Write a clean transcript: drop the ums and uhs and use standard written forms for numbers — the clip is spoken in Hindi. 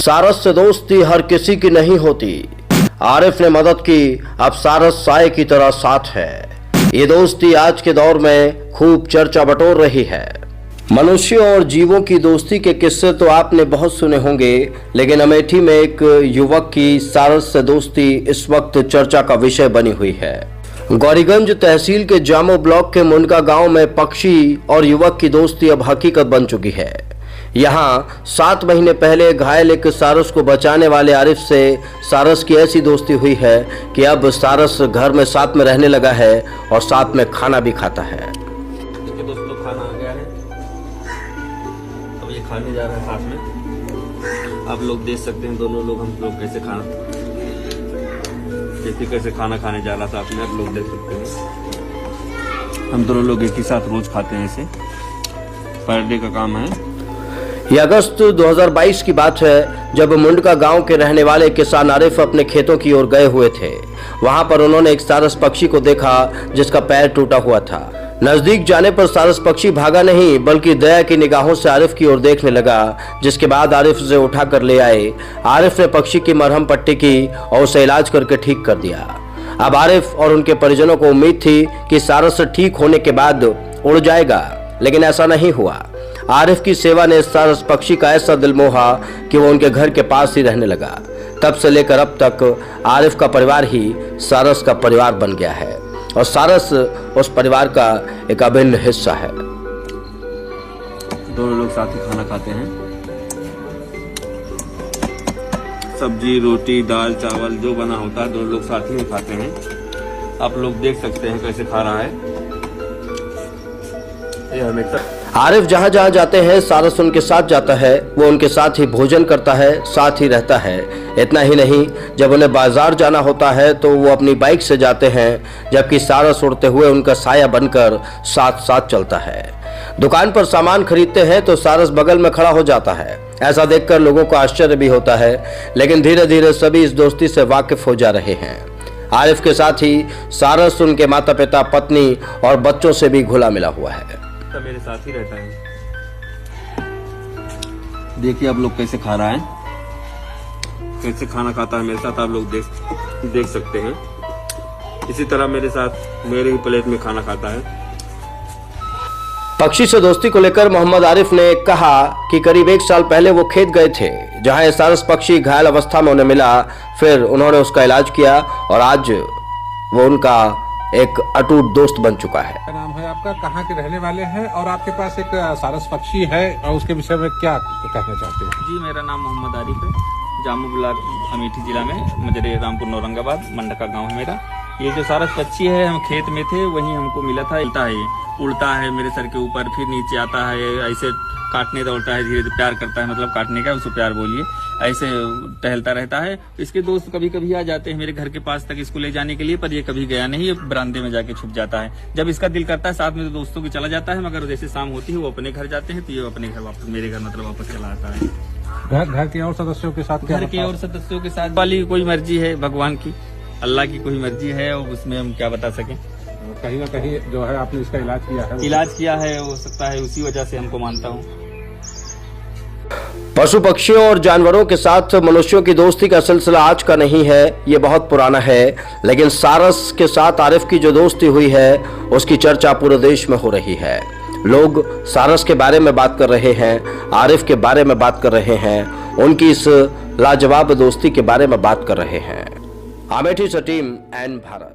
सारस से दोस्ती हर किसी की नहीं होती। आरिफ ने मदद की, अब सारस साए की तरह साथ है। ये दोस्ती आज के दौर में खूब चर्चा बटोर रही है। मनुष्यों और जीवों की दोस्ती के किस्से तो आपने बहुत सुने होंगे, लेकिन अमेठी में एक युवक की सारस से दोस्ती इस वक्त चर्चा का विषय बनी हुई है। गौरीगंज तहसील के जामो ब्लॉक के मुंडका गांव में पक्षी और युवक की दोस्ती अब हकीकत बन चुकी है। यहाँ 7 महीने पहले घायल एक सारस को बचाने वाले आरिफ से सारस की ऐसी दोस्ती हुई है कि अब सारस घर में साथ में रहने लगा है और साथ में खाना भी खाता है। दोस्त लोग खाना आ गया है, अब ये खाने जा रहे हैं साथ में। आप लोग देख सकते हैं दोनों लोग हम लोग कैसे खाना खाने जा रहा साथ में। आप लोग देख सकते हैं हम दोनों लोग एक ही साथ रोज खाते हैं। ऐसे पर डे का काम है। यह अगस्त 2022 की बात है, जब मुंडका गांव के रहने वाले किसान आरिफ अपने खेतों की ओर गए हुए थे। वहां पर उन्होंने एक सारस पक्षी को देखा जिसका पैर टूटा हुआ था। नजदीक जाने पर सारस पक्षी भागा नहीं, बल्कि दया की निगाहों से आरिफ की ओर देखने लगा, जिसके बाद आरिफ उसे उठाकर ले आए। आरिफ ने पक्षी की मरहम पट्टी की और उसे इलाज करके ठीक कर दिया। अब आरिफ और उनके परिजनों को उम्मीद थी कि सारस ठीक होने के बाद उड़ जाएगा, लेकिन ऐसा नहीं हुआ। आरिफ की सेवा ने सारस पक्षी का ऐसा दिल मोहा कि वो उनके घर के पास ही रहने लगा। तब से लेकर अब तक आरिफ का परिवार ही सारस का परिवार बन गया है और सारस उस परिवार का एक अभिन्न हिस्सा है। दोनों लोग साथ ही खाना खाते हैं। सब्जी, रोटी, दाल, चावल जो बना होता है दोनों लोग साथ ही खाते हैं। आप लोग देख सकते हैं कैसे खा रहा है। ये हमेशा आरिफ जहाँ जहाँ जाते हैं सारस उनके साथ जाता है। वो उनके साथ ही भोजन करता है, साथ ही रहता है। इतना ही नहीं, जब उन्हें बाजार जाना होता है तो वो अपनी बाइक से जाते हैं, जबकि सारस उड़ते हुए उनका साया बनकर साथ साथ चलता है। दुकान पर सामान खरीदते हैं तो सारस बगल में खड़ा हो जाता है। ऐसा देखकर लोगों को आश्चर्य भी होता है, लेकिन धीरे धीरे सभी इस दोस्ती से वाकिफ हो जा रहे हैं। आरिफ के साथ ही सारस उनके माता पिता, पत्नी और बच्चों से भी घुला मिला हुआ है। मेरे साथ ही रहता है। देखिए आप लोग कैसे खा रहा है, कैसे खाना खाता है मेरे साथ। आप लोग देख सकते हैं। इसी तरह मेरे साथ मेरे ही प्लेट में खाना खाता है। पक्षी से दोस्ती को लेकर मोहम्मद आरिफ ने कहा कि करीब 1 साल पहले वो खेत गए थे, जहां ये सारस पक्षी घायल अवस्था में उन्हें मिला। फिर उन्होंने उसका इलाज किया और आज वो उनका एक अटूट दोस्त बन चुका है। क्या नाम है आपका, कहाँ के रहने वाले हैं और आपके पास एक सारस पक्षी है और उसके विषय में क्या कहना चाहते हैं? जी, मेरा नाम मोहम्मद आरिफ है। जामू ब्लॉक अमेठी जिला में मजरे रामपुर औरंगाबाद मंडका गांव है मेरा। ये जो सारस पक्षी है, हम खेत में थे, वहीं हमको मिला था। उड़ता है मेरे सर के ऊपर, फिर नीचे आता है, ऐसे काटने दौड़ता है, धीरे धीरे प्यार करता है, मतलब काटने का उसको प्यार बोलिए। ऐसे टहलता रहता है। इसके दोस्त कभी कभी आ जाते हैं मेरे घर के पास तक इसको ले जाने के लिए, पर ये कभी गया नहीं। ये बरामदे में जाके छुप जाता है। जब इसका दिल करता है साथ में तो दोस्तों की चला जाता है, मगर जैसे शाम होती है वो अपने घर जाते हैं तो ये अपने घर वापस, मेरे घर मतलब वापस चला आता है। घर के और सदस्यों के साथ, घर के और सदस्यों के साथ वाली कोई मर्जी है, भगवान की, अल्लाह की कोई मर्जी है, और उसमें हम क्या बता सकें। कहीं ना कहीं जो है आपने इसका इलाज किया है, हो सकता है उसी वजह से हमको मानता हूँ। पशु पक्षियों और जानवरों के साथ मनुष्यों की दोस्ती का सिलसिला आज का नहीं है, ये बहुत पुराना है। लेकिन सारस के साथ आरिफ की जो दोस्ती हुई है उसकी चर्चा पूरे देश में हो रही है। लोग सारस के बारे में बात कर रहे हैं, आरिफ के बारे में बात कर रहे हैं, उनकी इस लाजवाब दोस्ती के बारे में बात कर रहे हैं। अमेठी से टीम एन भारत।